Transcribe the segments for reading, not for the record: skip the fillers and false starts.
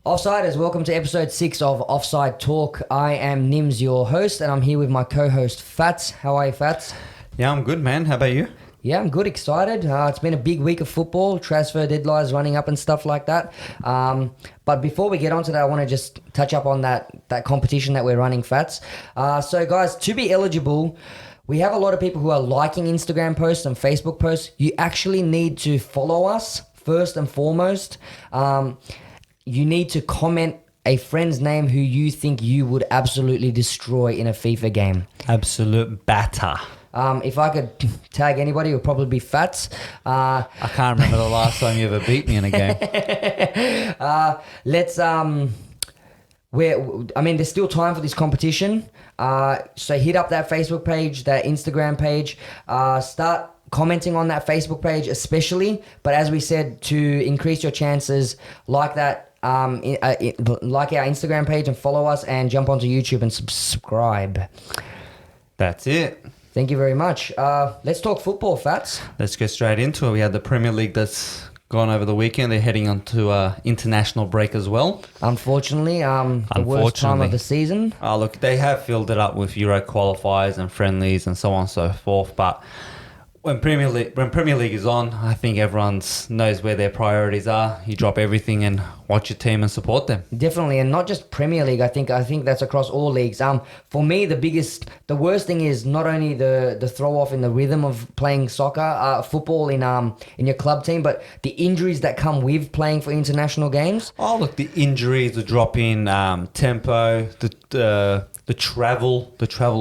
Offsiders, welcome to episode 6 of Offside Talk. I am Nims, your host, and I'm here with my co-host Fats. How are you, Fats? Yeah, I'm good, man. How about you? Yeah, I'm good, excited. It's been a big week of football, transfer deadlines running up and stuff like that. But before we get onto that, I want to just touch up on that competition that we're running, Fats. So guys, to be eligible, we have a lot of people who are liking Instagram posts and Facebook posts. You actually need to follow us first and foremost. You need to comment a friend's name who you think you would absolutely destroy in a FIFA game. Absolute batter. If I could tag anybody, it would probably be Fats. I can't remember the last time you ever beat me in a game. There's still time for this competition. So hit up that Facebook page, that Instagram page. Start commenting on that Facebook page especially. But as we said, to increase your chances, like that. Like our Instagram page and follow us, and jump onto YouTube and subscribe. That's it. Thank you very much. Let's talk football, Fats. Let's go straight into it. We had the Premier League that's gone over the weekend. They're heading on to international break as well. Unfortunately, the worst time of the season. Look, they have filled it up with Euro qualifiers and friendlies and so on and so forth, but when Premier League is on, I think everyone knows where their priorities are. You drop everything and watch your team and support them. Definitely, and not just Premier League. I think that's across all leagues. For me, the worst thing is not only the throw off in the rhythm of playing soccer, football in your club team, but the injuries that come with playing for international games. Oh, look, the injuries, the drop in tempo, the travel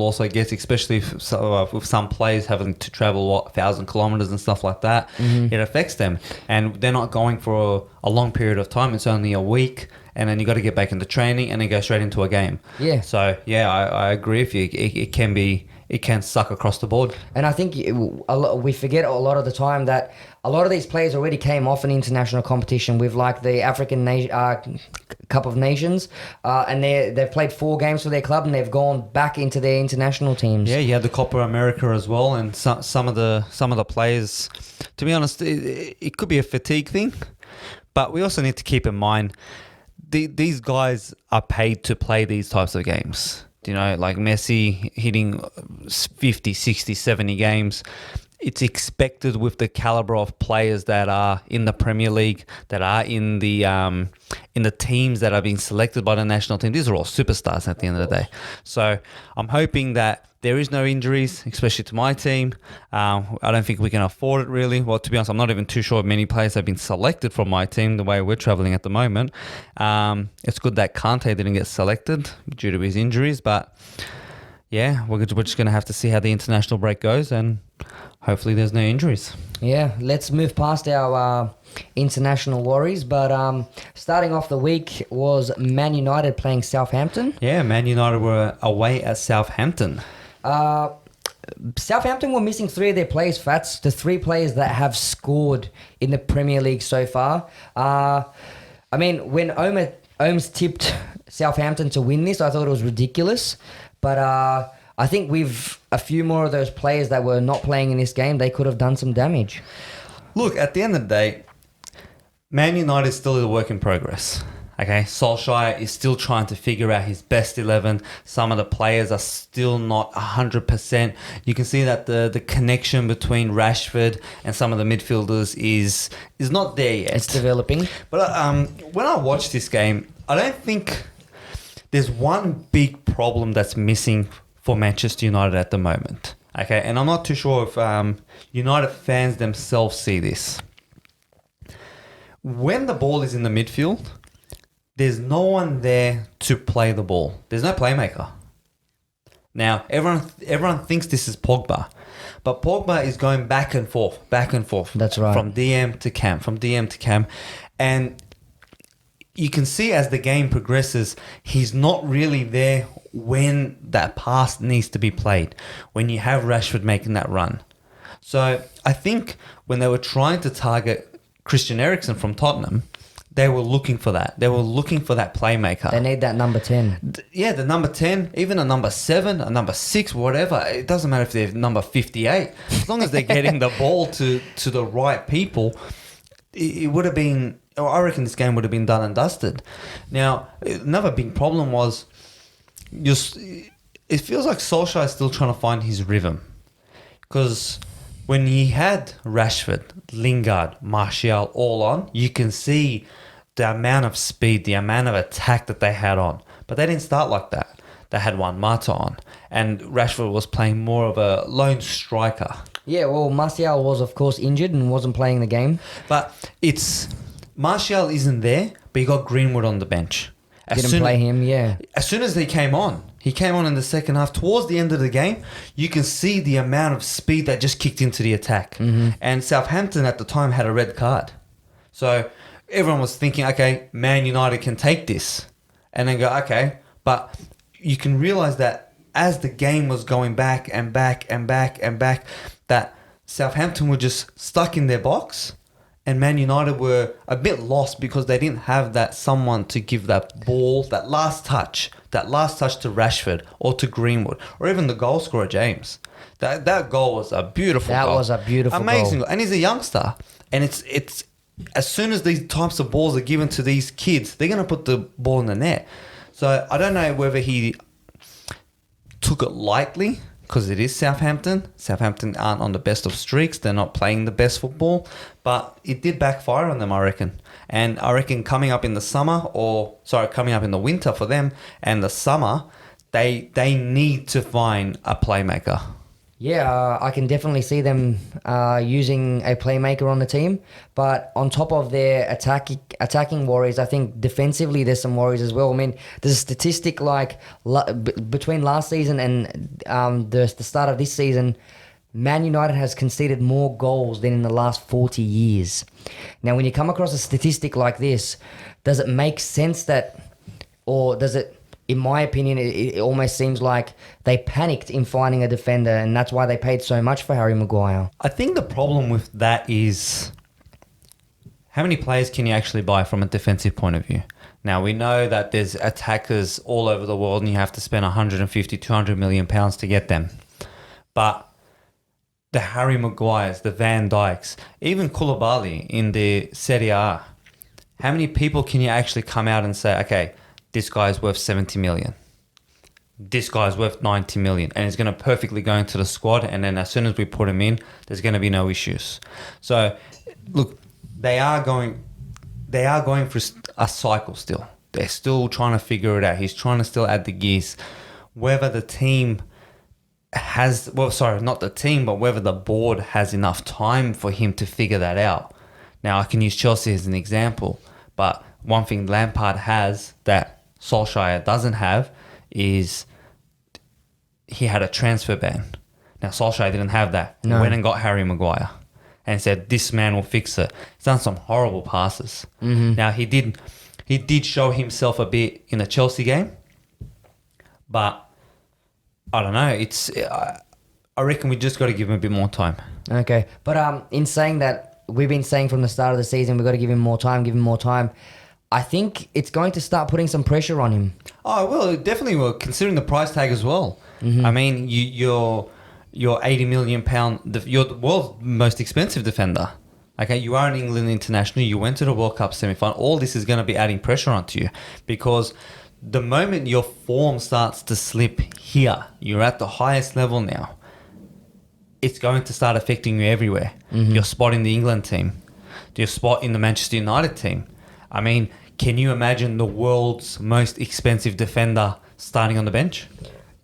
also gets, especially with some players having to travel 1,000 kilometers and stuff like that. Mm-hmm. It affects them, and they're not going for a long period of time. It's only a week, and then you got to get back into training and then go straight into a game. Yeah. So yeah, I agree with you. It can suck across the board. And I think we forget a lot of the time that a lot of these players already came off an international competition with like the African Cup of Nations, and they've played 4 games for their club and they've gone back into their international teams. Yeah, you had the Copa America as well, and some of the players, to be honest, it could be a fatigue thing, but we also need to keep in mind these guys are paid to play these types of games. You know, like Messi hitting 50, 60, 70 games. It's expected with the caliber of players that are in the Premier League, that are in the teams that are being selected by the national team. These are all superstars at the end of the day. So I'm hoping that there is no injuries, especially to my team. I don't think we can afford it really. Well, to be honest, I'm not even too sure if many players have been selected from my team the way we're traveling at the moment. It's good that Kante didn't get selected due to his injuries, but yeah, we're just going to have to see how the international break goes, and hopefully there's no injuries. Yeah, let's move past our international worries. But starting off the week was Man United playing Southampton. Yeah, Man United were away at Southampton. Southampton were missing 3 of their players, Fats. The 3 players that have scored in the Premier League so far. When Ohms tipped Southampton to win this, I thought it was ridiculous. But I think with a few more of those players that were not playing in this game, they could have done some damage. Look, at the end of the day, Man United is still a work in progress. Okay, Solskjaer is still trying to figure out his best 11. Some of the players are still not 100%. You can see that the connection between Rashford and some of the midfielders is not there yet. It's developing. But when I watch this game, I don't think there's one big problem that's missing for Manchester United at the moment. Okay, and I'm not too sure if United fans themselves see this. When the ball is in the midfield, there's no one there to play the ball. There's no playmaker. Now, everyone thinks this is Pogba, but Pogba is going back and forth. That's right. From DM to cam. And you can see as the game progresses, he's not really there when that pass needs to be played, when you have Rashford making that run. So I think when they were trying to target Christian Eriksen from Tottenham, they were looking for that. They were looking for that playmaker. They need that number 10. Yeah, the number 10, even a number 7, a number 6, whatever. It doesn't matter if they're number 58. As long as they're getting the ball to the right people, it would have been I reckon this game would have been done and dusted. Now, another big problem was it feels like Solskjaer is still trying to find his rhythm. Because when he had Rashford, Lingard, Martial all on, you can see the amount of speed, the amount of attack that they had on. But they didn't start like that. They had Juan Mata on. And Rashford was playing more of a lone striker. Yeah, well, Martial was, of course, injured and wasn't playing the game. But Martial isn't there, but you got Greenwood on the bench. Didn't play him, yeah. As soon as he came on in the second half. Towards the end of the game, you can see the amount of speed that just kicked into the attack. Mm-hmm. And Southampton at the time had a red card. So everyone was thinking, okay, Man United can take this. And then go, okay. But you can realise that as the game was going back and back and back and back, that Southampton were just stuck in their box. And Man United were a bit lost because they didn't have that someone to give that ball, that last touch to Rashford or to Greenwood or even the goal scorer, James. That goal was a beautiful goal. That was a beautiful Amazing goal. And he's a youngster. And it's as soon as these types of balls are given to these kids, they're going to put the ball in the net. So I don't know whether he took it lightly, because it is Southampton. Southampton aren't on the best of streaks. They're not playing the best football. But it did backfire on them, I reckon. And I reckon coming up in the winter for them and the summer, they need to find a playmaker. Yeah, I can definitely see them using a playmaker on the team. But on top of their attacking worries, I think defensively there's some worries as well. I mean, there's a statistic like between last season and the start of this season, Man United has conceded more goals than in the last 40 years. Now, when you come across a statistic like this, does it make sense that, or does it... In my opinion, it almost seems like they panicked in finding a defender, and that's why they paid so much for Harry Maguire. I think the problem with that is how many players can you actually buy from a defensive point of view? Now, we know that there's attackers all over the world and you have to spend 150, 200 million pounds to get them. But the Harry Maguires, the Van Dijks, even Koulibaly in the Serie A, how many people can you actually come out and say, okay, this guy's worth 70 million. This guy's worth 90 million. And he's going to perfectly go into the squad. And then as soon as we put him in, there's going to be no issues. So, look, they are going through a cycle still. They're still trying to figure it out. He's trying to still add the gears. Whether the team has... Well, sorry, not the team, but whether the board has enough time for him to figure that out. Now, I can use Chelsea as an example. But one thing Lampard has that Solskjaer doesn't have is he had a transfer ban. Now, Solskjaer didn't have that. No. He went and got Harry Maguire and said, this man will fix it. He's done some horrible passes. Mm-hmm. Now, he did show himself a bit in the Chelsea game, but I don't know. I reckon we just got to give him a bit more time. Okay. But in saying that, we've been saying from the start of the season, we've got to give him more time. I think it's going to start putting some pressure on him. Oh, well, it definitely will, considering the price tag as well. Mm-hmm. I mean, you're 80 million pound, you're the world's most expensive defender. Okay, you are an England international, you went to the World Cup semi-final. All this is going to be adding pressure onto you because the moment your form starts to slip here, you're at the highest level now, it's going to start affecting you everywhere. Mm-hmm. Your spot in the England team, your spot in the Manchester United team. I mean, can you imagine the world's most expensive defender starting on the bench?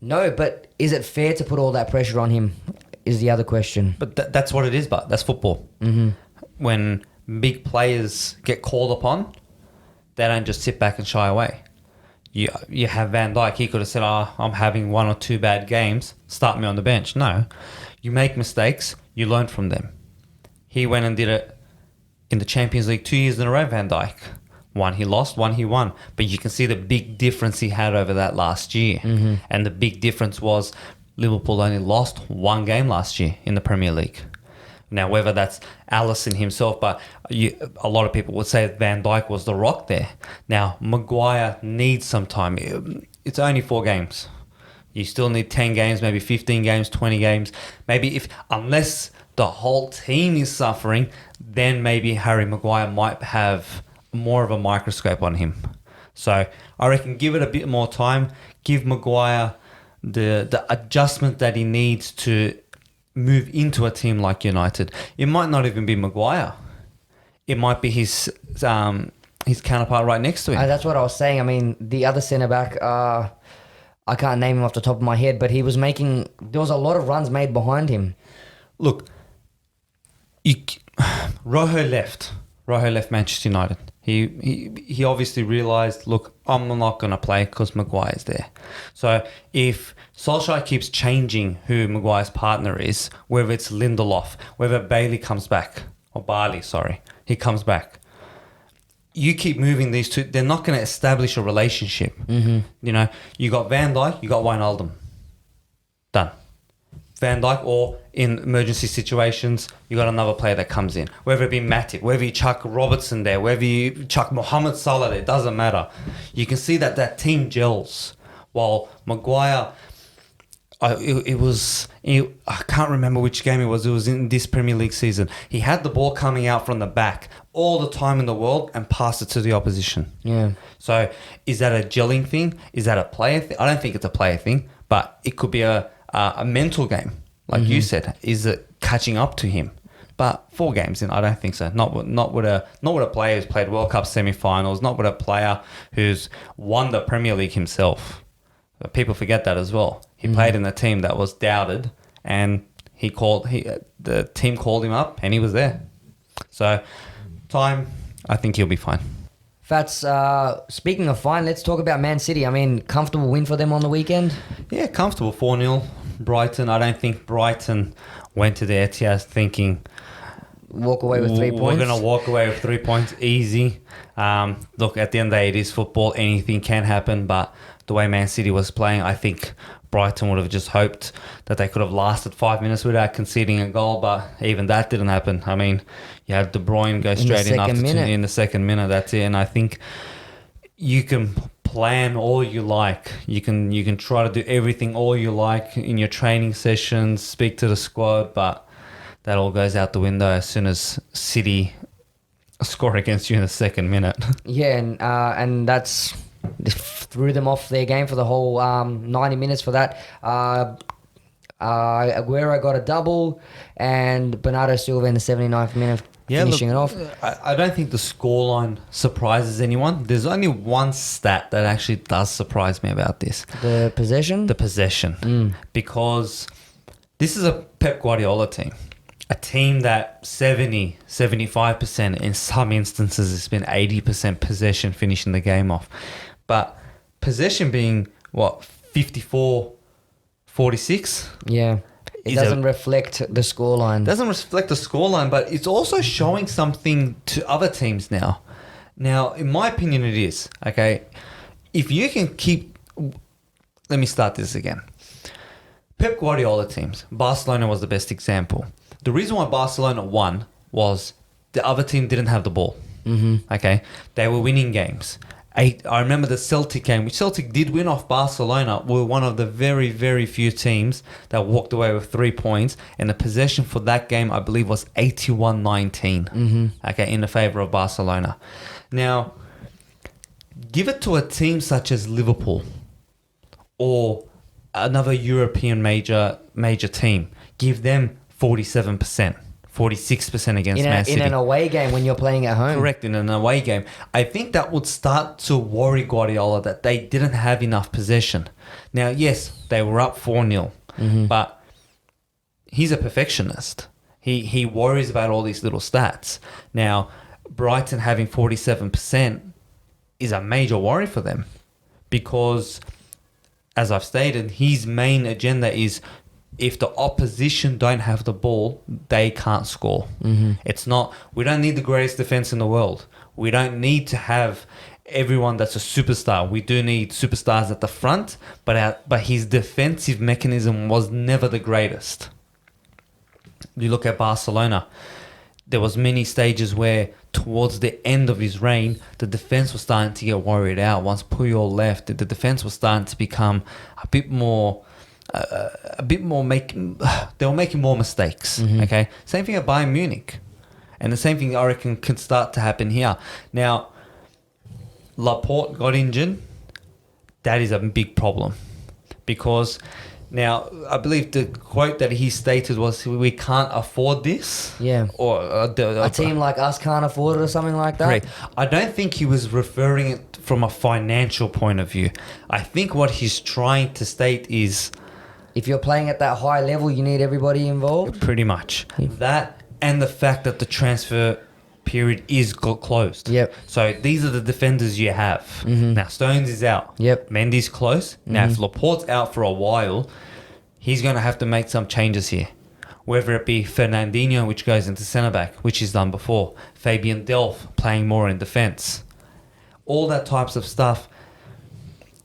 No, but is it fair to put all that pressure on him is the other question. But that's what it is, but that's football. Mm-hmm. When big players get called upon, they don't just sit back and shy away. You have Van Dijk, he could have said, I'm having one or two bad games, start me on the bench. No, you make mistakes, you learn from them. He went and did it in the Champions League 2 years in a row, Van Dijk. One he lost, one he won. But you can see the big difference he had over that last year. Mm-hmm. And the big difference was Liverpool only lost one game last year in the Premier League. Now, whether that's Alisson himself, but a lot of people would say Van Dijk was the rock there. Now, Maguire needs some time. It's only 4 games. You still need 10 games, maybe 15 games, 20 games. Maybe unless the whole team is suffering, then maybe Harry Maguire might have more of a microscope on him. So I reckon give it a bit more time. Give Maguire the adjustment that he needs to move into a team like United. It might not even be Maguire. It might be his counterpart right next to him. That's what I was saying. I mean, the other centre back, I can't name him off the top of my head, but there was a lot of runs made behind him. Look, Rojo left Manchester United. He obviously realised, look, I'm not going to play because Maguire's there. So if Solskjaer keeps changing who Maguire's partner is, whether it's Lindelof, whether Bailey comes back, or Barley, sorry, he comes back, you keep moving these two, they're not going to establish a relationship. Mm-hmm. You know, you got Van Dijk, you got Wijnaldum. Done. Van Dijk, or in emergency situations, you got another player that comes in. Whether it be Matip, whether you chuck Robertson there, whether you chuck Mohamed Salah there, it doesn't matter. You can see that team gels. While Maguire, I can't remember which game it was. It was in this Premier League season. He had the ball coming out from the back all the time in the world and passed it to the opposition. Yeah. So is that a gelling thing? Is that a player thing? I don't think it's a player thing, but it could be a mental game, like you said. Is it catching up to him? But 4 games in, I don't think so. Not with a player who's played World Cup semi-finals. Not with a player who's won the Premier League himself. But people forget that as well. He played in a team that was doubted, and the team called him up, and he was there. So, time, I think he'll be fine. Fats, speaking of fine, let's talk about Man City. I mean, comfortable win for them on the weekend? Yeah, comfortable 4-0. Brighton, I don't think Brighton went to the Etihad thinking Walk away with 3 points? We're going to walk away with 3 points easy. Look, at the end of the day, it is football. Anything can happen, but the way Man City was playing, I think Brighton would have just hoped that they could have lasted 5 minutes without conceding a goal, but even that didn't happen. I mean, you had De Bruyne go straight in in the second minute. That's it. And I think you can plan all you like. You can try to do everything all you like in your training sessions, speak to the squad, but that all goes out the window as soon as City score against you in the second minute. Yeah, and that's threw them off their game for the whole 90 minutes for that. Aguero got a double, and Bernardo Silva in the 79th minute finishing it off. I don't think the scoreline surprises anyone. There's only one stat that actually does surprise me about this. The possession? The possession. Because this is a Pep Guardiola team. A team that 70, 75%, in some instances it's been 80% possession finishing the game off. But possession being, 54, 46? Yeah. It doesn't reflect the scoreline. Doesn't reflect the scoreline, but it's also showing something to other teams now. Now, in my opinion, it is. Okay, if you can keep... Let me start this again. Pep Guardiola teams. Barcelona was the best example. The reason why Barcelona won was the other team didn't have the ball. Mm-hmm. Okay, they were winning games. I remember the Celtic game, which Celtic did win off Barcelona. Were one of the very, very few teams that walked away with 3 points. And the possession for that game, I believe, was 81-19. Okay, in the favour of Barcelona. Now, give it to a team such as Liverpool or another European major team. Give them 47%. 46% against Man City. In an away game when you're playing at home. Correct, in an away game. I think that would start to worry Guardiola that they didn't have enough possession. Now, yes, they were up 4-0, but he's a perfectionist. He worries about all these little stats. Now, Brighton having 47% is a major worry for them because, as I've stated, his main agenda is if the opposition don't have the ball, they can't score. It's not, we don't need the greatest defense in the world. We don't need to have everyone that's a superstar. We do need superstars at the front, but his defensive mechanism was never the greatest. You look at Barcelona, there was many stages where towards the end of his reign, the defense was starting to get worried out. Once Puyol left, the defense was starting to become a bit more they were making more mistakes. Okay, same thing at Bayern Munich, and the same thing I reckon can start to happen here. Now, Laporte got injured, that is a big problem. Because now, I believe the quote that he stated was, we can't afford this. Yeah. Or A team like us can't afford it or something like that. correct. I don't think he was referring it from a financial point of view. I think what he's trying to state is If you're playing at that high level, you need everybody involved. pretty much that, and the fact that the transfer period is closed. Yep. So these are the defenders you have. Now Stones is out. Yep. Mendy's close. Now if Laporte's out for a while, he's going to have to make some changes here. Whether it be Fernandinho, which goes into centre back, which he's done before. Fabian Delph playing more in defence. All that types of stuff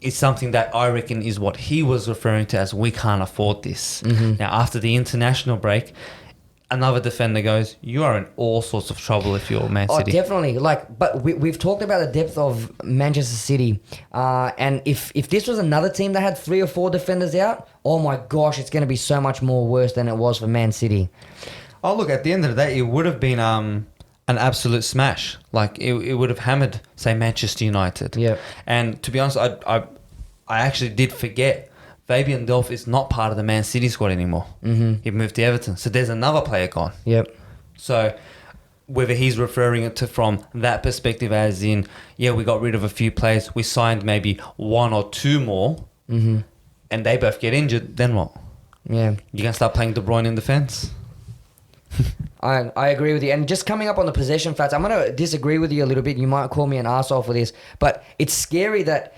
is something that I reckon is what he was referring to as, we can't afford this. Now after the international break, another defender goes, you are in all sorts of trouble if you're Man Oh, City. definitely. But we've talked about the depth of Manchester City, and if this was another team that had 3 or 4 defenders out, oh my gosh, it's going to be so much more worse than it was for Man City. Oh, look, at the end of the day, it would have been an absolute smash. Like, it would have hammered, say, Manchester United. Yep. And to be honest, I actually did forget Fabian Delph is not part of the Man City squad anymore. He moved to Everton. So there's another player gone. Yep. So whether he's referring it to from that perspective as in, yeah, we got rid of a few players, we signed maybe 1 or 2 more, and they both get injured, then what? Yeah. You going to start playing De Bruyne in defence? I agree with you. And just coming up on the possession facts, I'm going to disagree with you a little bit. You might call me an arsehole for this, but it's scary that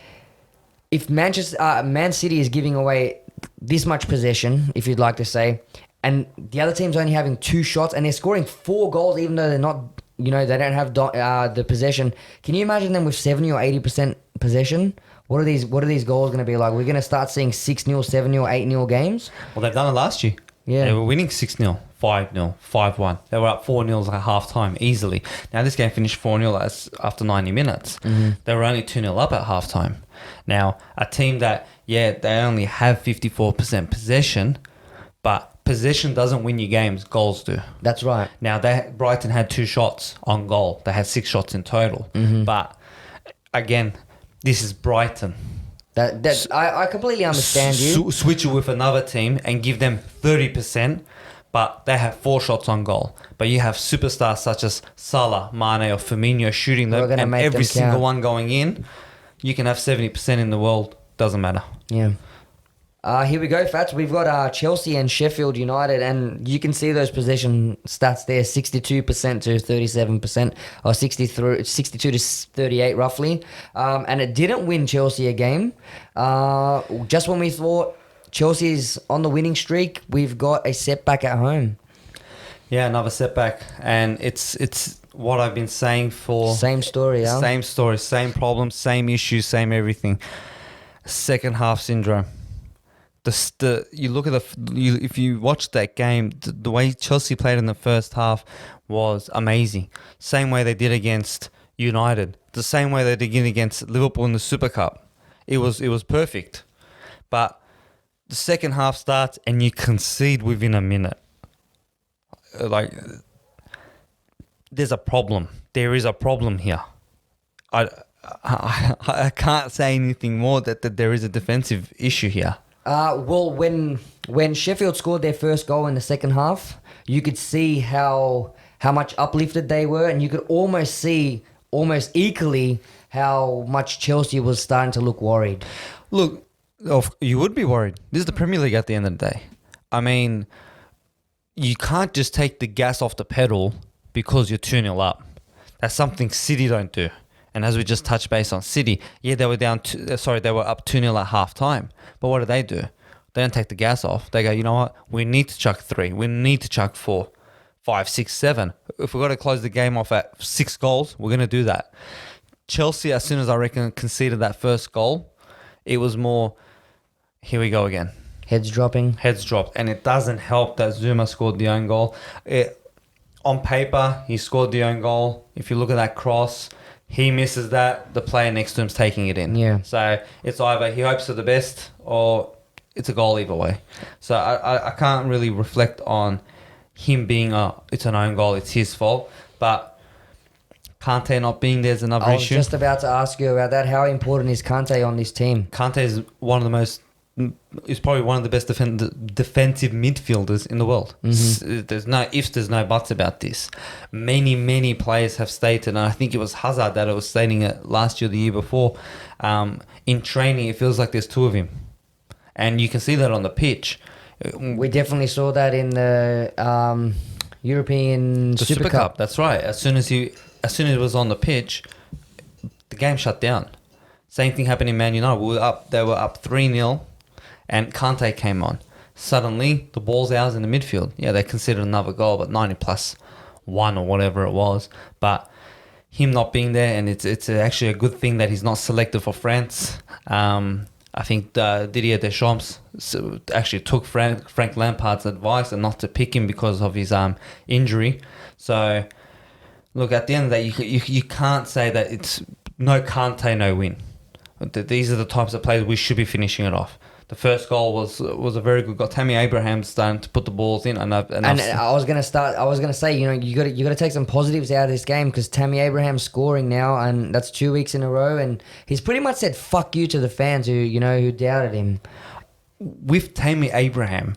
if Man City is giving away this much possession, if you'd like to say, and the other team's only having 2 shots and they're scoring 4 goals even though they're not, they don't have the possession. Can you imagine them with 70 or 80% possession? What are these goals going to be like? We're going to start seeing 6-0, 7-0, 8-0 games? Well, they've done it last year. Yeah. They were winning 6-0, 5-0, 5-1. They were up 4-0 at half time easily. Now, this game finished 4-0 after 90 minutes. They were only 2-0 up at half time. Now, a team that, they only have 54% possession, but possession doesn't win you games, goals do. That's right. Now, Brighton had 2 shots on goal. They had 6 shots in total. But, again, this is Brighton. I completely understand you. Switch it with another team and give them 30%, but they have 4 shots on goal. But you have superstars such as Salah, Mane or Firmino shooting them, and every single one going in. You can have 70% in the world. Doesn't matter. Yeah. Here we go, Fats. We've got Chelsea and Sheffield United, and you can see those possession stats there, 62% to 37%, or 62 to 38 roughly. And it didn't win Chelsea a game. Just when we thought Chelsea's on the winning streak, we've got a setback at home. Yeah, another setback. And it's what I've been saying for... Same story, yeah? Same story, same problems, same issues, same everything. Second half syndrome. You look at if you watch that game, the way Chelsea played in the first half was amazing. Same way they did against United. The same way they did against Liverpool in the Super Cup. It was perfect. But the second half starts and you concede within a minute. Like, there's a problem. There is a problem here. I can't say anything more that there is a defensive issue here. Well, when Sheffield scored their first goal in the second half, you could see how much uplifted they were, and you could almost see equally how much Chelsea was starting to look worried. Look, you would be worried. This is the Premier League at the end of the day. I mean, you can't just take the gas off the pedal because you're 2-0 up. That's something City don't do. And as we just touched base on City, they were they were up 2-0 at half time. But what do? They don't take the gas off. They go, you know what? We need to chuck 3. We need to chuck 4, 5, 6, 7. If we've got to close the game off at 6 goals, we're going to do that. Chelsea, as soon as I reckon conceded that first goal, it was more, here we go again. Heads dropping. Heads dropped. And it doesn't help that Zuma scored the own goal. On paper, he scored the own goal. If you look at that cross, he misses that, the player next to him's taking it in. Yeah. So it's either he hopes for the best or it's a goal either way. So I can't really reflect on him being it's an own goal, it's his fault. But Kante not being there is another I was issue. just about to ask you about that. How important is Kante on this team? Kante is probably one of the best defensive midfielders in the world. There's no ifs, there's no buts about this. Many players have stated, and I think it was Hazard that was stating it last year, the year before. In training, it feels like there's two of him, and you can see that on the pitch. We definitely saw that in the European Super Cup. That's right. As soon as it was on the pitch, the game shut down. Same thing happened in Man United. They were up 3-0, and Kante came on. Suddenly, the ball's ours in the midfield. Yeah, they considered another goal, but 90+1 or whatever it was. But him not being there, and it's actually a good thing that he's not selected for France. I think Didier Deschamps actually took Frank Lampard's advice and not to pick him because of his injury. So, look, at the end of the day, you can't say that it's no Kante, no win. These are the types of players we should be finishing it off. The first goal was a very good goal. Tammy Abraham's starting to put the balls in, and I was gonna say, you got to take some positives out of this game because Tammy Abraham's scoring now, and that's 2 weeks in a row, and he's pretty much said "fuck you" to the fans who doubted him. With Tammy Abraham,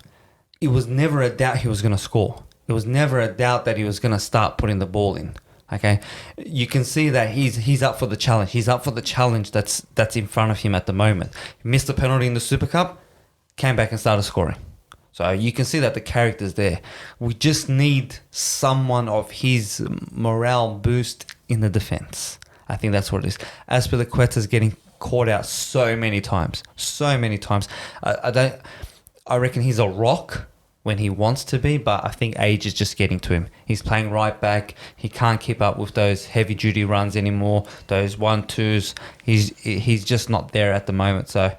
it was never a doubt he was gonna score. It was never a doubt that he was gonna start putting the ball in. Okay, you can see that he's up for the challenge. He's up for the challenge that's in front of him at the moment. He missed the penalty in the Super Cup, came back and started scoring. So you can see that the character's there. We just need someone of his morale boost in the defense. I think that's what it is. Azpilicueta's getting caught out so many times. I reckon he's a rock when he wants to be, but I think age is just getting to him. He's playing right back. He can't keep up with those heavy duty runs anymore. Those 1-2s. He's just not there at the moment. So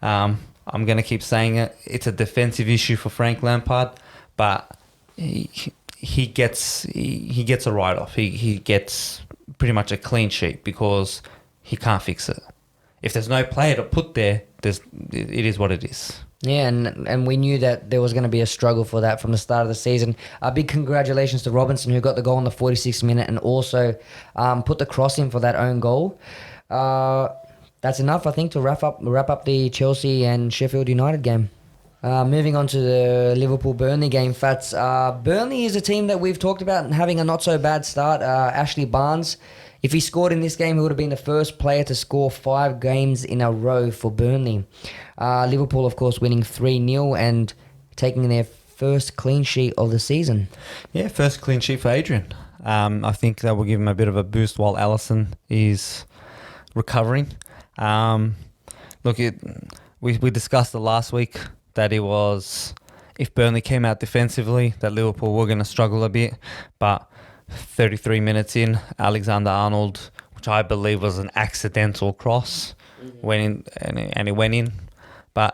I'm going to keep saying it. It's a defensive issue for Frank Lampard, but he gets a write-off. He gets pretty much a clean sheet because he can't fix it. If there's no player to put there, it is what it is. Yeah, and we knew that there was going to be a struggle for that from the start of the season. A big congratulations to Robinson, who got the goal in the 46th minute and also put the cross in for that own goal. That's enough, I think, to wrap up the Chelsea and Sheffield United game. Moving on to the Liverpool-Burnley game, Fats. Burnley is a team that we've talked about having a not-so-bad start. Ashley Barnes, if he scored in this game, he would have been the first player to score 5 games in a row for Burnley. Liverpool, of course, winning 3-0 and taking their first clean sheet of the season. Yeah, first clean sheet for Adrian. I think that will give him a bit of a boost while Alisson is recovering. We discussed it last week that it was, if Burnley came out defensively, that Liverpool were going to struggle a bit. But 33 minutes in, Alexander-Arnold, which I believe was an accidental cross, went in, and it went in.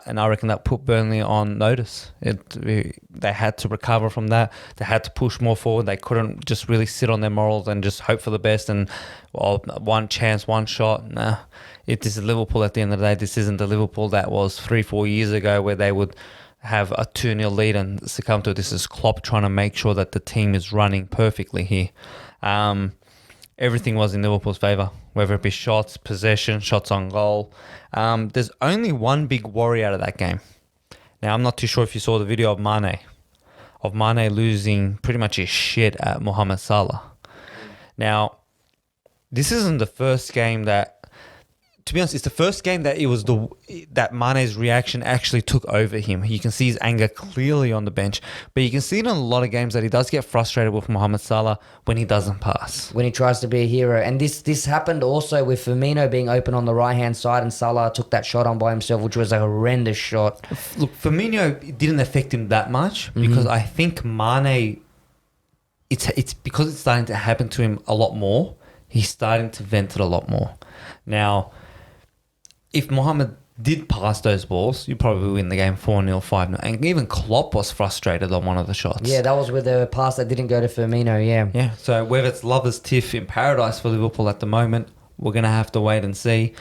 And I reckon that put Burnley on notice. They had to recover from that. They had to push more forward. They couldn't just really sit on their morals and just hope for the best and, one chance, one shot. Nah, this is Liverpool at the end of the day. This isn't the Liverpool that was 3-4 years ago where they would have a 2-0 lead and succumb to it. This is Klopp trying to make sure that the team is running perfectly here. Everything was in Liverpool's favour, whether it be shots, possession, shots on goal. There's only one big worry out of that game. Now, I'm not too sure if you saw the video of Mane losing pretty much his shit at Mohamed Salah. Now, this isn't the first game that, to be honest, it's the first game that that Mane's reaction actually took over him. You can see his anger clearly on the bench, but you can see it in a lot of games that he does get frustrated with Mohamed Salah when he doesnloesn't pass. When he tries to be a hero. And this happened also with Firmino being open on the right-hand side and Salah took that shot on by himself, which was a horrendous shot. Look, Firmino didn't affect him that much because I think Mane, it's because it's starting to happen to him a lot more. He's starting to vent it a lot more. Now, if Mohamed did pass those balls, you'd probably win the game 4-0, 5-0. And even Klopp was frustrated on one of the shots. Yeah, that was with the pass that didn't go to Firmino, yeah. Yeah, so whether it's lovers' tiff in paradise for Liverpool at the moment, we're going to have to wait and see.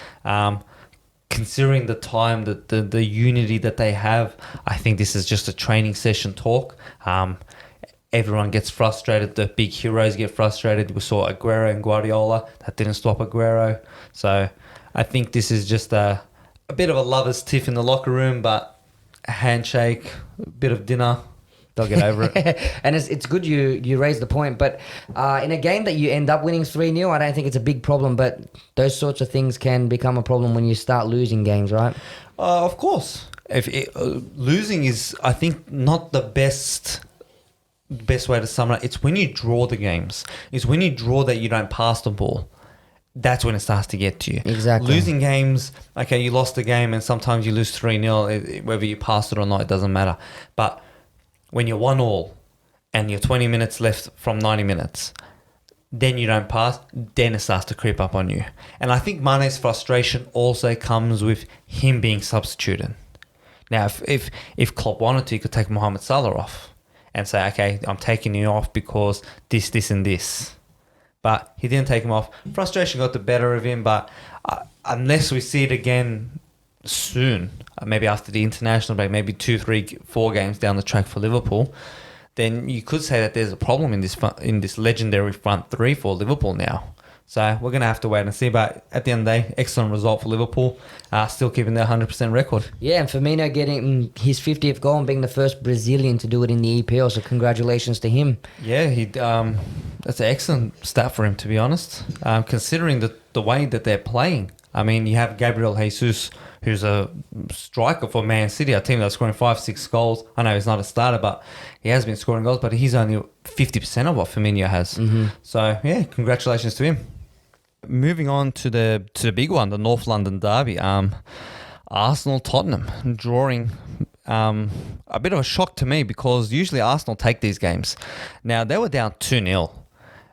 Considering the time, the unity that they have, I think this is just a training session talk. everyone gets frustrated. The big heroes get frustrated. We saw Aguero and Guardiola. That didn't stop Aguero. So I think this is just a bit of a lover's tiff in the locker room, but a handshake, a bit of dinner. They'll get over it. And it's good you raised the point, but in a game that you end up winning 3-0, I don't think it's a big problem, but those sorts of things can become a problem when you start losing games, right? Of course. Losing is, I think, not the best way to sum it up. It's when you draw the games. It's when you draw that you don't pass the ball. That's when it starts to get to you. Exactly. Losing games, okay, you lost the game and sometimes you lose 3-0, whether you pass it or not, it doesn't matter. But when you're 1-1 and you're 20 minutes left from 90 minutes, then you don't pass, then it starts to creep up on you. And I think Mane's frustration also comes with him being substituted. Now, if Klopp wanted to, he could take Mohamed Salah off and say, okay, I'm taking you off because this, and this. But he didn't take him off. Frustration got the better of him, but unless we see it again soon, maybe after the international break, maybe 2, 3, 4 games down the track for Liverpool, then you could say that there's a problem in this legendary front three for Liverpool now. So we're going to have to wait and see. But at the end of the day, excellent result for Liverpool. Still keeping their 100% record. Yeah, and Firmino getting his 50th goal and being the first Brazilian to do it in the EPL. So congratulations to him. Yeah, that's an excellent stat for him, to be honest. Considering the way that they're playing. I mean, you have Gabriel Jesus, who's a striker for Man City, a team that's scoring 5-6 goals. I know he's not a starter, but he has been scoring goals, but he's only 50% of what Firmino has. Mm-hmm. So, yeah, congratulations to him. Moving on to the big one, the North London derby. Arsenal, Tottenham, drawing a bit of a shock to me because usually Arsenal take these games. Now, they were down 2-0.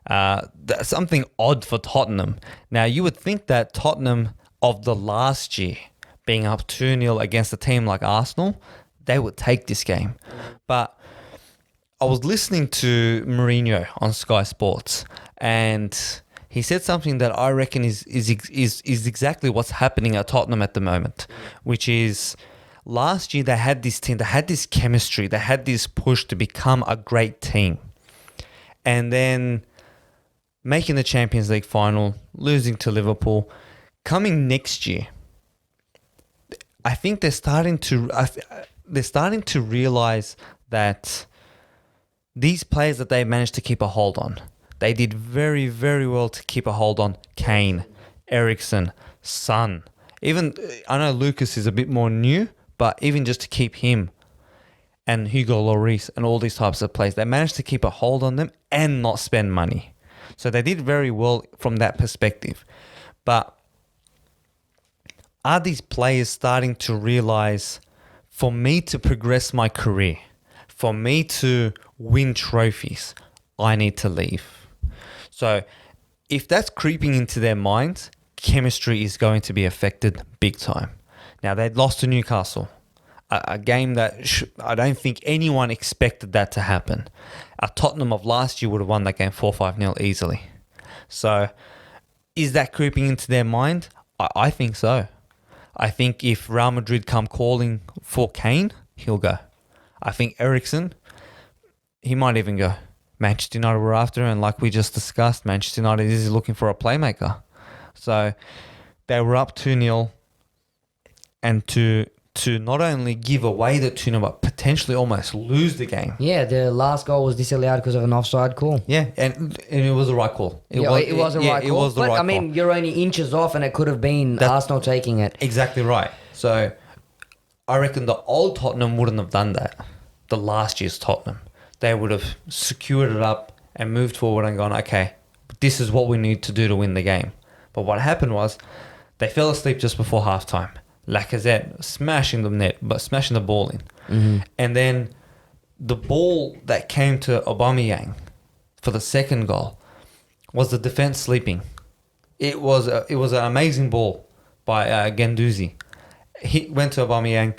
That's something odd for Tottenham. Now, you would think that Tottenham of the last year, being up 2-0 against a team like Arsenal, they would take this game. But I was listening to Mourinho on Sky Sports, and he said something that I reckon is exactly what's happening at Tottenham at the moment, which is last year they had this team, they had this chemistry, they had this push to become a great team. And then making the Champions League final, losing to Liverpool, coming next year, I think they're starting to realize that these players that they managed to keep a hold on, they did very, very well to keep a hold on Kane, Eriksen, Son. Even, I know Lucas is a bit more new, but even just to keep him and Hugo Lloris and all these types of players, they managed to keep a hold on them and not spend money. So they did very well from that perspective. But are these players starting to realize, for me to progress my career, for me to win trophies, I need to leave? So if that's creeping into their minds, chemistry is going to be affected big time. Now, they'd lost to Newcastle, a game that I don't think anyone expected that to happen. Tottenham of last year would have won that game 4-5-0 easily. So is that creeping into their mind? I think so. I think if Real Madrid come calling for Kane, he'll go. I think Eriksen, he might even go. Manchester United were after, and like we just discussed, Manchester United is looking for a playmaker. So they were up 2-0, and to not only give away the 2-0, but potentially almost lose the game. Yeah, the last goal was disallowed because of an offside call. Yeah, and it was the right call. It was a right call. It was the right call. I mean, you're only inches off, and it could have been Arsenal taking it. Exactly right. So I reckon the old Tottenham wouldn't have done that. The last year's Tottenham. They would have secured it up and moved forward and gone, okay, this is what we need to do to win the game. But what happened was they fell asleep just before halftime. Lacazette smashing the ball in. Mm-hmm. And then the ball that came to Aubameyang for the second goal was the defense sleeping. It was an amazing ball by Guendouzi. He went to Aubameyang.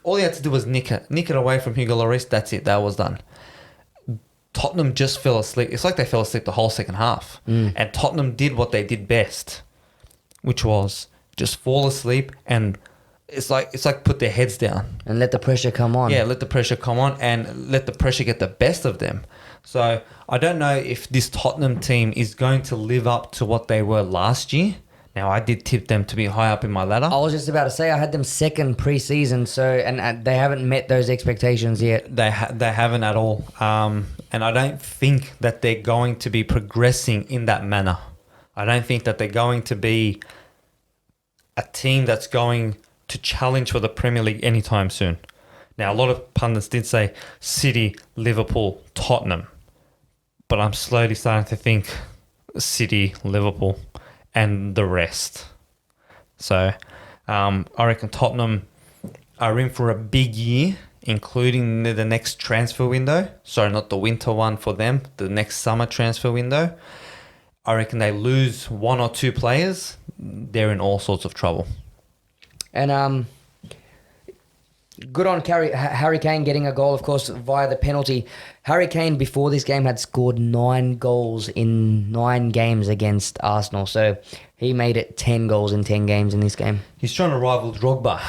All he had to do was nick it away from Hugo Lloris. That's it. That was done. Tottenham just fell asleep. It's like they fell asleep the whole second half. And Tottenham did what they did best, which was just fall asleep. And it's like put their heads down. And let the pressure come on. Yeah, let the pressure come on and let the pressure get the best of them. So I don't know if this Tottenham team is going to live up to what they were last year. Now, I did tip them to be high up in my ladder. I was just about to say I had them second pre-season, so and they haven't met those expectations yet. They haven't at all. And I don't think that they're going to be progressing in that manner. I don't think that they're going to be a team that's going to challenge for the Premier League anytime soon. Now, a lot of pundits did say City, Liverpool, Tottenham. But I'm slowly starting to think City, Liverpool, and the rest. So I reckon Tottenham are in for a big year, including the next transfer window. Sorry, not the winter one for them, the next summer transfer window. I reckon they lose one or two players, they're in all sorts of trouble. And good on Harry Kane getting a goal, of course, via the penalty. Harry Kane, before this game, had scored 9 goals in 9 games against Arsenal. So he made it 10 goals in 10 games in this game. He's trying to rival Drogba.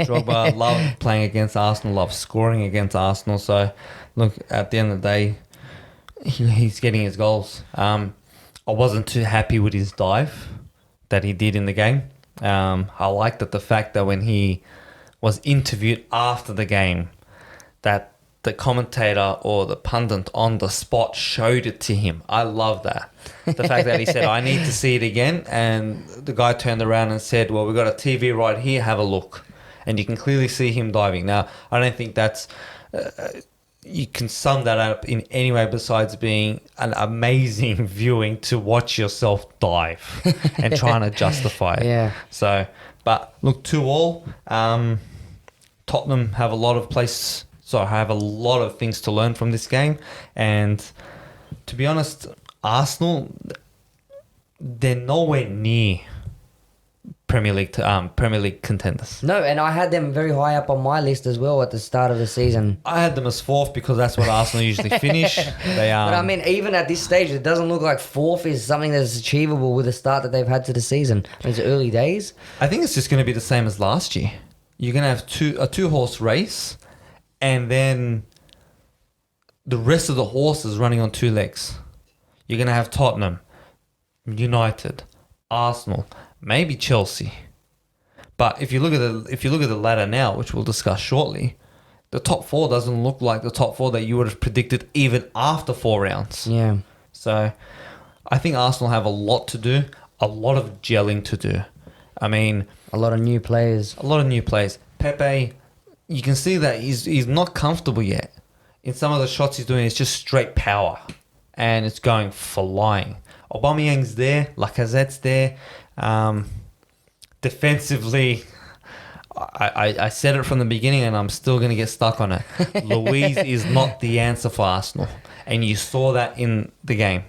Drogba loved playing against Arsenal, loved scoring against Arsenal. So, look, at the end of the day, he's getting his goals. I wasn't too happy with his dive that he did in the game. I liked the fact that when he was interviewed after the game, that the commentator or the pundit on the spot showed it to him. I love that. The fact that he said, I need to see it again. And the guy turned around and said, well, we've got a TV right here. Have a look. And you can clearly see him diving. Now, I don't think that's... you can sum that up in any way besides being an amazing viewing to watch yourself dive and trying to justify it. Yeah. So, but look, 2-2. Tottenham have a lot of things to learn from this game. And to be honest, Arsenal, they're nowhere near Premier League contenders. No, and I had them very high up on my list as well at the start of the season. I had them as 4th because that's what Arsenal usually finish. They But I mean, even at this stage, it doesn't look like 4th is something that's achievable with the start that they've had to the season. It's early days. I think it's just going to be the same as last year. You're going to have a 2-horse race, and then the rest of the horses running on 2 legs. You're going to have Tottenham, United, Arsenal, maybe Chelsea. But if you look at the ladder now, which we'll discuss shortly, the top 4 doesn't look like the top 4 that you would have predicted even after 4 rounds. Yeah. So I think Arsenal have a lot to do, a lot of gelling to do. I mean, A lot of new players. Pepe, you can see that he's not comfortable yet. In some of the shots he's doing, it's just straight power. And it's going flying. Aubameyang's there. Lacazette's there. Defensively, I said it from the beginning and I'm still going to get stuck on it. Luiz is not the answer for Arsenal. And you saw that in the game.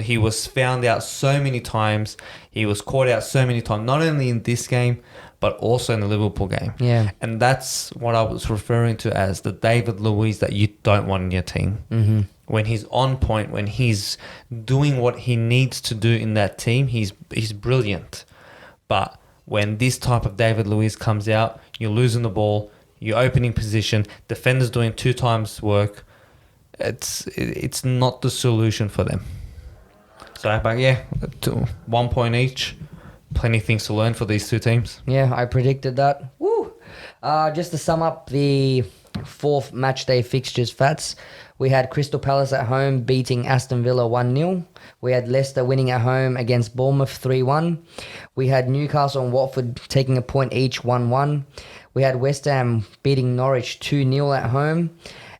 He was found out so many times. He was caught out so many times, not only in this game, but also in the Liverpool game. Yeah. And that's what I was referring to as the David Luiz that you don't want in your team. Mm-hmm. When he's on point, when he's doing what he needs to do in that team, he's brilliant. But when this type of David Luiz comes out, you're losing the ball, you're opening position, defenders doing 2 times work. It's not the solution for them. So, but yeah, 1 point each. Plenty of things to learn for these 2 teams. Yeah, I predicted that. Woo! Just to sum up the 4th match day fixtures, Fats, we had Crystal Palace at home beating Aston Villa 1-0. We had Leicester winning at home against Bournemouth 3-1. We had Newcastle and Watford taking a point each 1-1. We had West Ham beating Norwich 2-0 at home.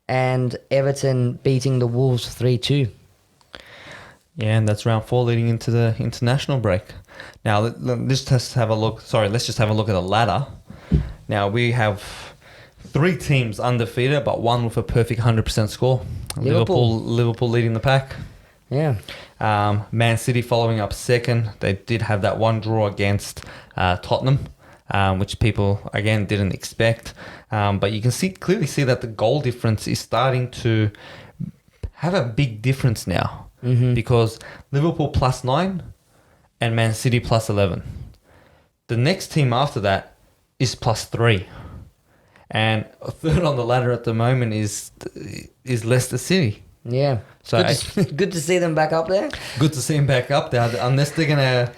And Everton beating the Wolves 3-2. Yeah, and that's round 4 leading into the international break. Now, let's just have a look. Let's just have a look at the ladder. Now, we have 3 teams undefeated, but 1 with a perfect 100% score. Liverpool leading the pack. Yeah. Man City following up 2nd. They did have that 1 draw against Tottenham, which people, again, didn't expect. But you can clearly see that the goal difference is starting to have a big difference now. Mm-hmm. Because Liverpool +9 and Man City +11. The next team after that is +3. And third on the ladder at the moment is Leicester City. Yeah. So Good to see them back up there. good to see them back up there. Unless they're going to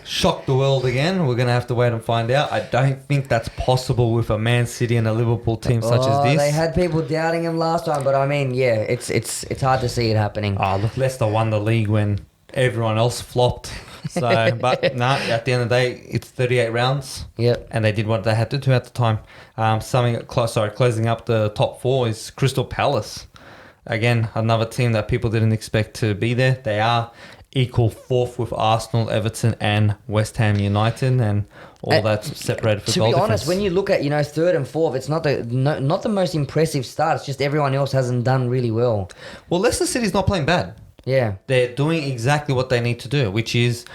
shock the world again, we're going to have to wait and find out. I don't think that's possible with a Man City and a Liverpool team such as this. They had people doubting him last time, but I mean, yeah, it's hard to see it happening. Oh, look, Leicester won the league when everyone else flopped. So, but no, at the end of the day, it's 38 rounds. Yep. And they did what they had to do at the time. Closing up the top 4 is Crystal Palace. Again, another team that people didn't expect to be there. They are equal 4th with Arsenal, Everton, and West Ham United, and all that's separated for goal To be honest, difference. when you look at 3rd and 4th, it's not the most impressive start. It's just everyone else hasn't done really well. Well, Leicester City's not playing bad. Yeah. They're doing exactly what they need to do, which is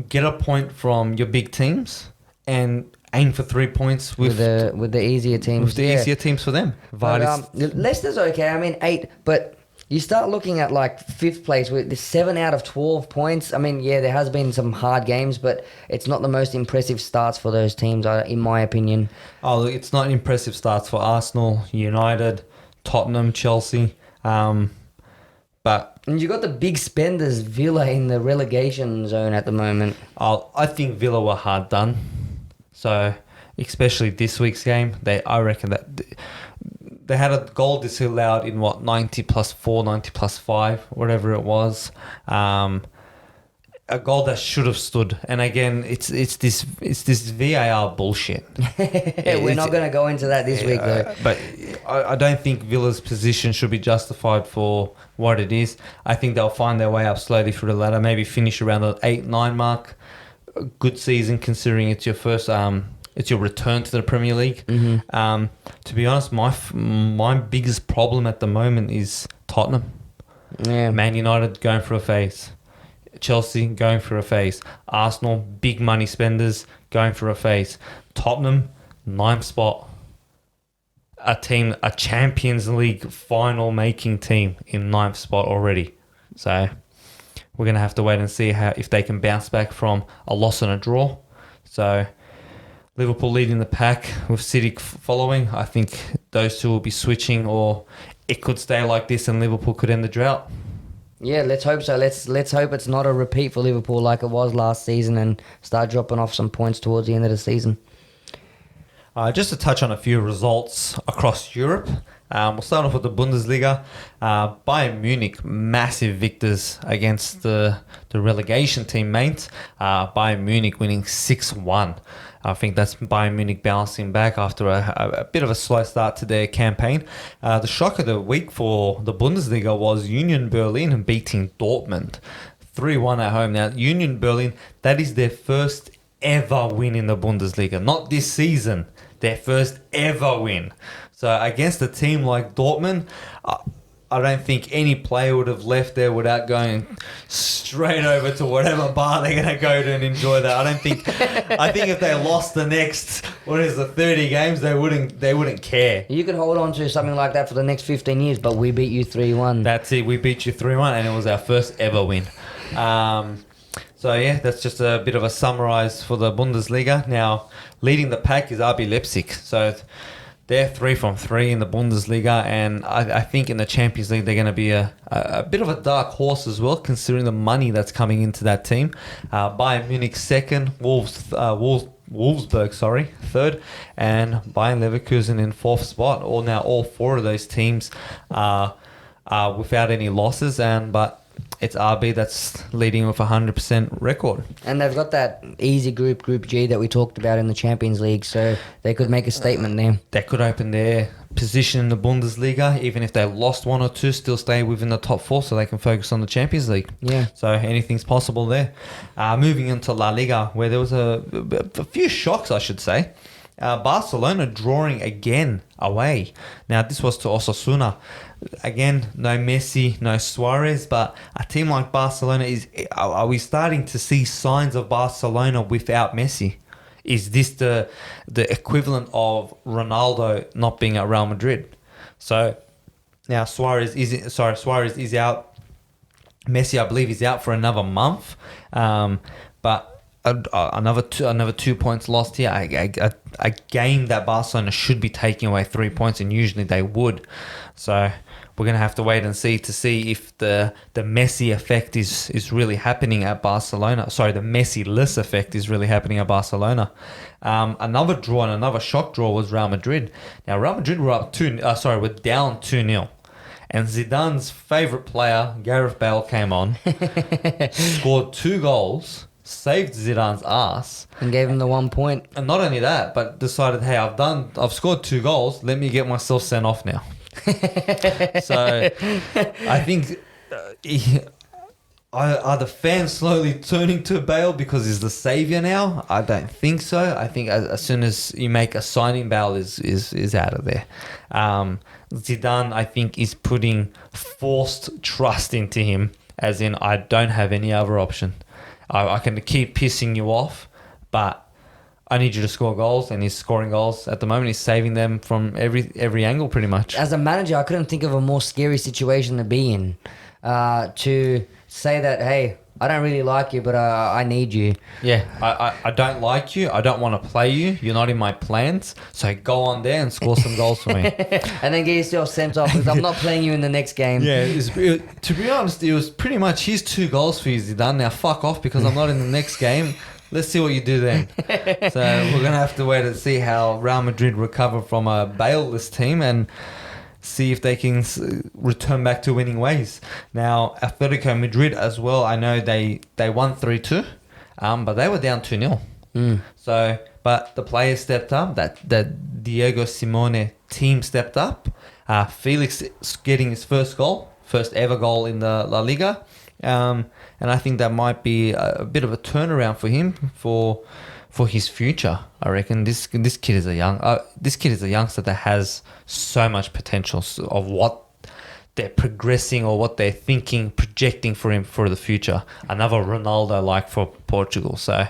get a point from your big teams and aim for 3 points with the easier teams. the easier teams for them. But, Leicester's okay. I mean, 8, but you start looking at like 5th place with the 7 out of 12 points. I mean, yeah, there has been some hard games, but it's not the most impressive starts for those teams, in my opinion. Oh, look, it's not impressive starts for Arsenal, United, Tottenham, Chelsea. But And you got the big spenders, Villa, in the relegation zone at the moment. I think Villa were hard done. So, especially this week's game, I reckon that they had a goal disallowed in 90 plus 4, 90 plus 5, whatever it was. A goal that should have stood. And again, it's this VAR bullshit. We're not going to go into that this week, though. But I don't think Villa's position should be justified for what it is. I think they'll find their way up slowly through the ladder, maybe finish around the 8-9 mark. A good season considering it's your first, it's your return to the Premier League. Mm-hmm. To be honest, my biggest problem at the moment is Tottenham. Yeah. Man United going for a phase. Chelsea going for a phase. Arsenal, big money spenders, going for a phase. Tottenham, 9th spot. A Champions League final making team in 9th spot already. So we're going to have to wait and see if they can bounce back from a loss and a draw. So Liverpool leading the pack with City following. I think those two will be switching, or it could stay like this and Liverpool could end the drought. Yeah, let's hope so. Let's hope it's not a repeat for Liverpool like it was last season and start dropping off some points towards the end of the season. Just to touch on a few results across Europe. We'll start off with the Bundesliga. Bayern Munich, massive victors against the relegation team mates. Bayern Munich winning 6-1. I think that's Bayern Munich bouncing back after a bit of a slow start to their campaign. The shock of the week for the Bundesliga was Union Berlin beating Dortmund 3-1 at home. Now, Union Berlin, that is their first ever win in the Bundesliga. Not this season, their first ever win. So against a team like Dortmund, I don't think any player would have left there without going straight over to whatever bar they're going to go to and enjoy that. I think if they lost the next 30 games, they wouldn't care. You could hold on to something like that for the next 15 years, but we beat you 3-1. That's it. We beat you 3-1, and it was our first ever win. So yeah, that's just a bit of a summarise for the Bundesliga. Now, leading the pack is RB Leipzig. So they're 3 from 3 in the Bundesliga, and I think in the Champions League they're going to be a bit of a dark horse as well, considering the money that's coming into that team. Bayern Munich second, Wolfsburg, third, and Bayern Leverkusen in 4th spot. All 4 of those teams are without any losses, but it's RB that's leading with a 100% record. And they've got that easy Group G that we talked about in the Champions League, so they could make a statement there. They could open their position in the Bundesliga, even if they lost 1 or 2, still stay within the top 4 so they can focus on the Champions League. Yeah. So anything's possible there. Moving into La Liga, where there was a few shocks, I should say. Barcelona drawing again away. Now, this was to Osasuna. Again, no Messi, no Suarez, but a team like Barcelona are we starting to see signs of Barcelona without Messi? Is this the equivalent of Ronaldo not being at Real Madrid? So now Suarez is out. Messi, I believe, is out for another month. But another 2 points lost here. A game that Barcelona should be taking away 3 points, and usually they would. So we're gonna have to wait and see if the Messi effect is really happening at Barcelona. Sorry, the Messi-less effect is really happening at Barcelona. Another draw and another shock draw was Real Madrid. Now Real Madrid were were down 2-0. And Zidane's favourite player, Gareth Bale, came on, scored 2 goals, saved Zidane's ass. And gave him the 1 point. And not only that, but decided, hey, I've scored 2 goals, let me get myself sent off now. So I think are the fans slowly turning to Bale because he's the saviour now? I don't think so. I think as soon as you make a signing, Bale is out of there. Zidane, I think, is putting forced trust into him, as in, I don't have any other option. I can keep pissing you off, but I need you to score goals, and he's scoring goals at the moment. He's saving them from every angle, pretty much. As a manager, I couldn't think of a more scary situation to be in. To say that, hey, I don't really like you, but I need you. Yeah, I don't like you. I don't want to play you. You're not in my plans. So go on there and score some goals for me. And then get yourself sent off because I'm not playing you in the next game. Yeah, to be honest, it was pretty much his 2 goals for you, Zidane. Now fuck off because I'm not in the next game. Let's see what you do then. So we're going to have to wait and see how Real Madrid recover from a Bale-less team and see if they can return back to winning ways. Now, Atletico Madrid as well, I know they won 3-2, but they were down 2-0. So, but the players stepped up, that Diego Simeone team stepped up. Felix getting his first ever goal in the La Liga. And I think that might be a bit of a turnaround for him for his future. I reckon this kid is a youngster that has so much potential of what they're progressing or what they're thinking, projecting for him for the future. Another Ronaldo like for Portugal. So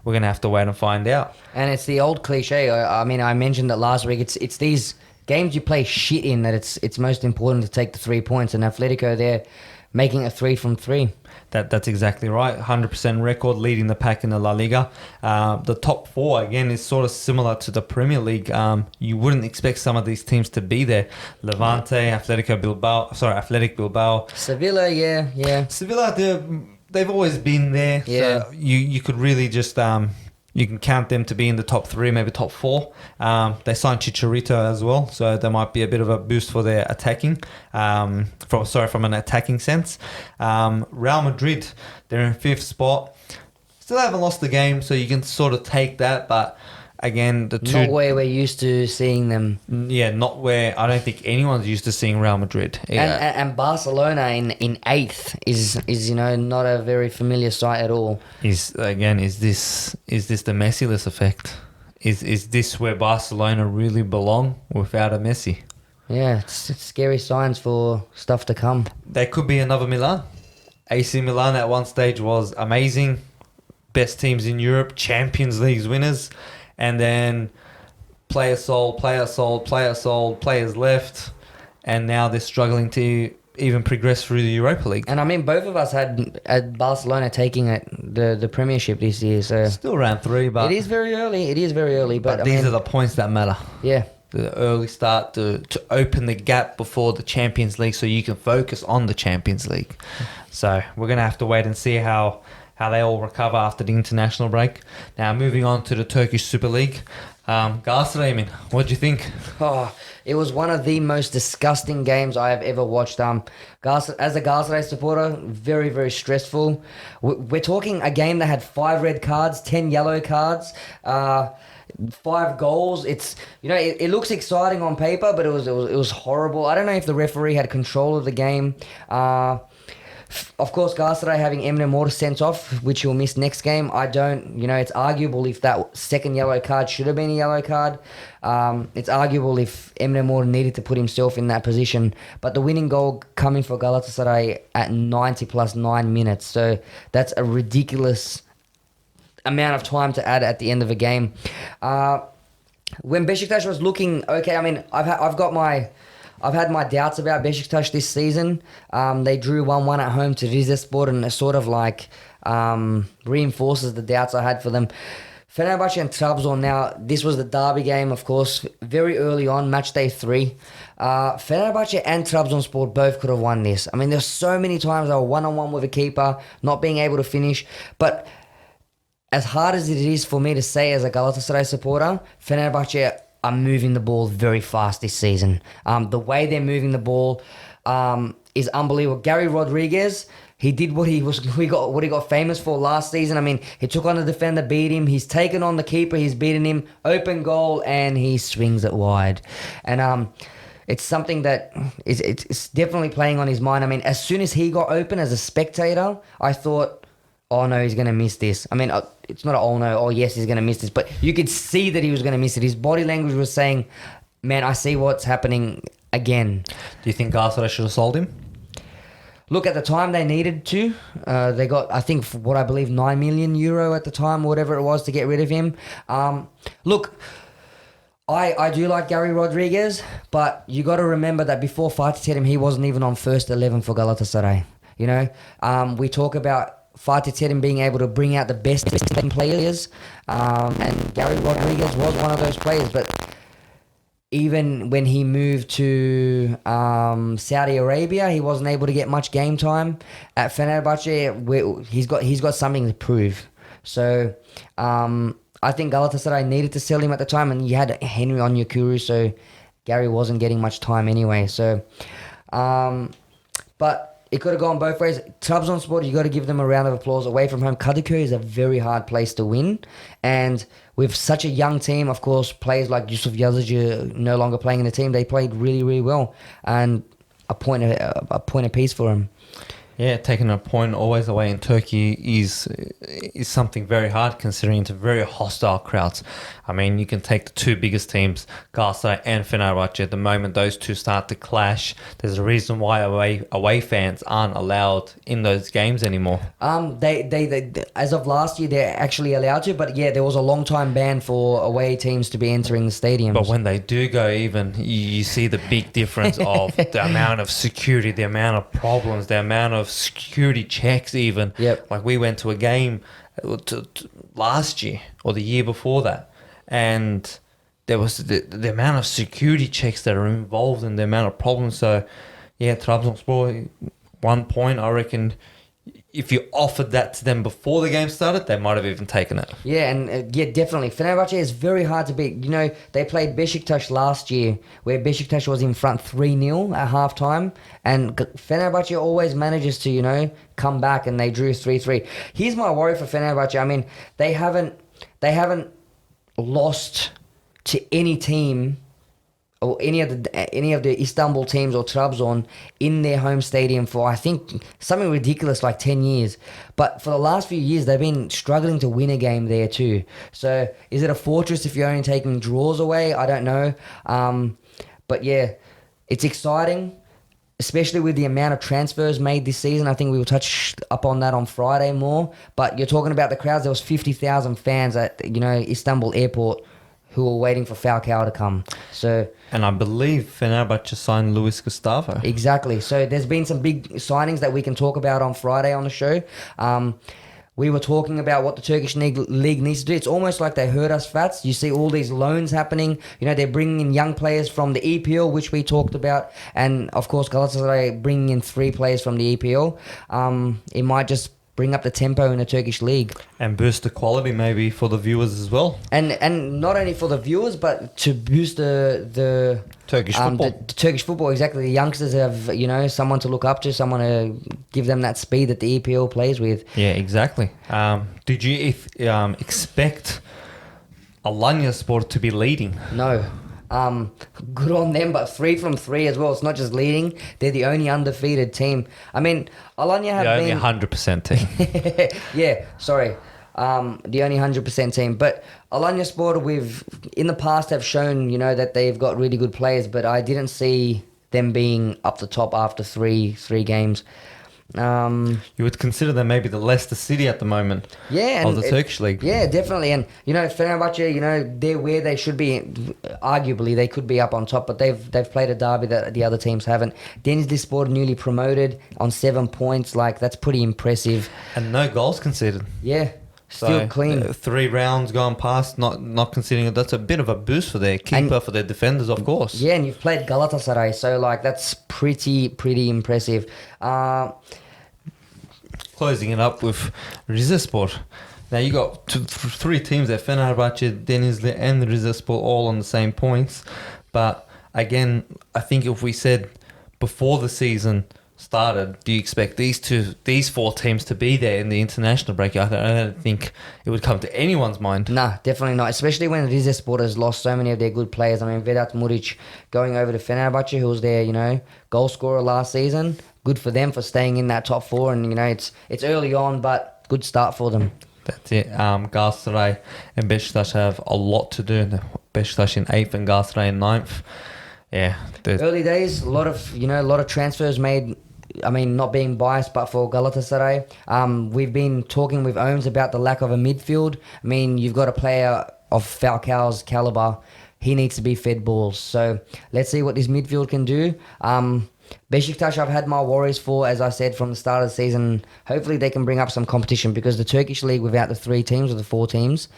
we're gonna have to wait and find out. And it's the old cliche. I mean, I mentioned it last week. It's these games you play shit in that it's most important to take the 3 points. And Atletico, they're making a 3 from 3. That's exactly right. 100% record, leading the pack in the La Liga. The top 4, again, is sort of similar to the Premier League. You wouldn't expect some of these teams to be there. Levante, Athletic Bilbao. Sevilla, yeah. Sevilla, they've always been there. Yeah. So you could really just... you can count them to be in the top 3, maybe top 4. They signed Chicharito as well, so there might be a bit of a boost for their attacking. From an attacking sense. Real Madrid, they're in 5th spot. Still haven't lost the game, so you can sort of take that. But again, not where we're used to seeing them. Yeah, not where I don't think anyone's used to seeing Real Madrid. Yeah. And Barcelona in 8th is not a very familiar sight at all. Is this the Messi-less effect? Is this where Barcelona really belong without a Messi? Yeah, it's scary signs for stuff to come. They could be another Milan. AC Milan at one stage was amazing, best teams in Europe, Champions League winners. And then players sold, players left, and now they're struggling to even progress through the Europa League. And I mean, both of us had Barcelona taking the Premiership this year, so still round 3, but it is very early. But these are the points that matter. Yeah, the early start to open the gap before the Champions League, so you can focus on the Champions League. So we're gonna have to wait and see how they all recover after the international break. Now, moving on to the Turkish Super League. Galatasaray, what do you think? Oh, it was one of the most disgusting games I have ever watched. As a Galatasaray supporter, very, very stressful. We're talking a game that had 5 red cards, 10 yellow cards, 5 goals. It's it looks exciting on paper, but it was horrible. I don't know if the referee had control of the game. Of course, Galatasaray having Emre Mor sent off, which he'll miss next game. I don't, it's arguable if that second yellow card should have been a yellow card. It's arguable if Emre Mor needed to put himself in that position. But the winning goal coming for Galatasaray at 90 plus 9 minutes. So that's a ridiculous amount of time to add at the end of a game. When Besiktas was looking okay, I mean, I've had my doubts about Besiktas this season. They drew 1-1 at home to Rizespor, and it's sort of like reinforces the doubts I had for them. Fenerbahce and Trabzon now, this was the derby game, of course, very early on, match day 3. Fenerbahce and Trabzonspor both could have won this. I mean, there's so many times they were one-on-one with a keeper, not being able to finish. But as hard as it is for me to say as a Galatasaray supporter, Fenerbahce are moving the ball very fast this season. The way they're moving the ball is unbelievable. Gary Rodriguez, he did what he got famous for last season. I mean, he took on the defender, beat him. He's taken on the keeper, he's beaten him. Open goal, and he swings it wide. And it's something that it's definitely playing on his mind. I mean, as soon as he got open as a spectator, I thought, oh no, he's going to miss this. I mean, it's not oh no, oh yes, he's going to miss this. But you could see that he was going to miss it. His body language was saying, man, I see what's happening again. Do you think Galatasaray should have sold him? Look, at the time they needed to. They got, I think, what I believe, €9 million at the time, whatever it was, to get rid of him. Look, I do like Gary Rodriguez, but you got to remember that before Fatih Terim, he wasn't even on first 11 for Galatasaray. You know, we talk about Fatih Terim being able to bring out the best players, and Gary Rodriguez was one of those players, but even when he moved to Saudi Arabia, he wasn't able to get much game time. At Fenerbahce, he's got something to prove. So I think Galatasaray needed to sell him at the time, and you had Henry Onyekuru, so Gary wasn't getting much time anyway. So, but it could have gone both ways. Trabzonspor, you got to give them a round of applause. Away from home, Kadıköy is a very hard place to win, and with such a young team, of course, players like Yusuf Yazıcı no longer playing in the team, they played really, really well, and a point apiece for them. Yeah, taking a point always away in Turkey is something very hard, considering it's very hostile crowds. I mean, you can take the two biggest teams, Galatasaray and Fenerbahce. At the moment, those two start to clash. There's a reason why away fans aren't allowed in those games anymore. They as of last year, they're actually allowed to, but yeah, there was a long time ban for away teams to be entering the stadiums. But when they do go even, you see the big difference of the amount of security, the amount of problems, the amount of security checks even. Yep. Like we went to a game last year or the year before that, and there was the amount of security checks that are involved and the amount of problems. So yeah, Trabzonspor, 1 point, I reckon if you offered that to them before the game started, they might have even taken it. Yeah, and yeah, definitely. Fenerbahce is very hard to beat. You know, they played Beşiktaş last year, where Beşiktaş was in front 3-0 at halftime, and Fenerbahce always manages to, you know, come back, and they drew 3-3. Here's my worry for Fenerbahce. I mean, they haven't lost to any team or any of the Istanbul teams or Trabzon in their home stadium for, I think, something ridiculous like 10 years. But for the last few years, they've been struggling to win a game there too. So is it a fortress if you're only taking draws away? I don't know. But yeah, it's exciting, especially with the amount of transfers made this season. I think we will touch up on that on Friday more. But you're talking about the crowds. There was 50,000 fans at, you know, Istanbul airport who were waiting for Falcao to come. So, and I believe Fenerbahce signed Luis Gustavo. Exactly. So there's been some big signings that we can talk about on Friday on the show. We were talking about what the Turkish league needs to do. It's almost like they heard us, Fats. You see all these loans happening. You know, they're bringing in young players from the EPL, which we talked about. And, of course, Galatasaray bringing in 3 players from the EPL. It might just bring up the tempo in the Turkish league. And boost the quality maybe for the viewers as well. And not only for the viewers, but to boost the Turkish football. The Turkish football, exactly. The youngsters have, you know, someone to look up to, someone to give them that speed that the EPL plays with. Yeah, exactly. Did you expect Alanyaspor to be leading? No. Good on them, but 3 from 3 as well. It's not just leading; they're the only undefeated team. I mean, Alanya have the been only 100% team. Yeah, sorry, the only 100% team. But Alanyaspor, in the past have shown, you know, that they've got really good players, but I didn't see them being up the top after three games. You would consider them maybe the Leicester City at the moment Yeah, of the Turkish league. Yeah, definitely. And Fenerbahce, they're where they should be. Arguably, they could be up on top, but they've played a derby that the other teams haven't. Denizlispor newly promoted on 7 points. Like, that's pretty impressive. And no goals conceded. Yeah, still clean. 3 rounds gone past, not conceding it. That's a bit of a boost for their keeper, for their defenders, of course. Yeah, and you've played Galatasaray, so like that's pretty impressive. Closing it up with Rizespor. Now you got 3 teams there: Fenerbahce, Denizli, and Rizespor, all on the same points. But again, I think if we said before the season started, do you expect these 4 teams to be there in the international break? I don't think it would come to anyone's mind. Nah, definitely not. Especially when Rizespor has lost so many of their good players. I mean, Vedat Muric going over to Fenerbahce, who was their goal scorer last season. Good for them for staying in that top 4, and it's early on, but good start for them. That's it. Galatasaray and Beşiktaş have a lot to do. Beşiktaş in 8th and Galatasaray in 9th. Yeah. Early days, a lot of transfers made. I mean, not being biased, but for Galatasaray, we've been talking with Ohms about the lack of a midfield. I mean, you've got a player of Falcao's caliber. He needs to be fed balls. So let's see what this midfield can do. Beşiktaş, I've had my worries for, as I said, from the start of the season. Hopefully they can bring up some competition, because the Turkish league without the 3 teams or the 4 teams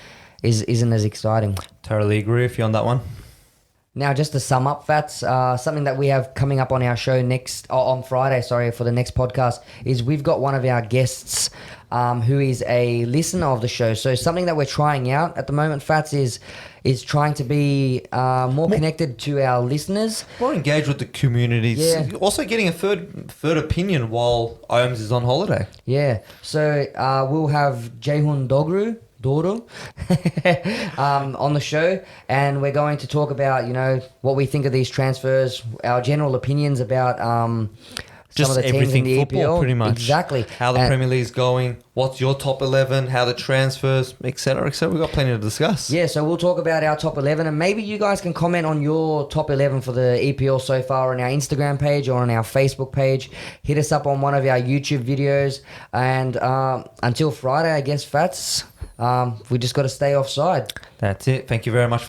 isn't as exciting. Totally agree with you on that one. Now, just to sum up, Fats, something that we have coming up on our show on Friday, for the next podcast, is we've got one of our guests who is a listener of the show. So something that we're trying out at the moment, Fats, is trying to be more connected to our listeners. More engaged with the communities. Yeah. Also getting a third opinion while Ohms is on holiday. Yeah. So we'll have Ceyhun Doro on the show, and we're going to talk about what we think of these transfers, our general opinions about Just some of the teams everything in the football, EPL. pretty much. Exactly. How the Premier League's going, what's your top 11, how the transfers, etc., etc. We've got plenty to discuss. Yeah, so we'll talk about our top 11, and maybe you guys can comment on your top 11 for the EPL so far on our Instagram page or on our Facebook page. Hit us up on one of our YouTube videos, and until Friday, I guess, Fats, we just got to stay offside. That's it. Thank you very much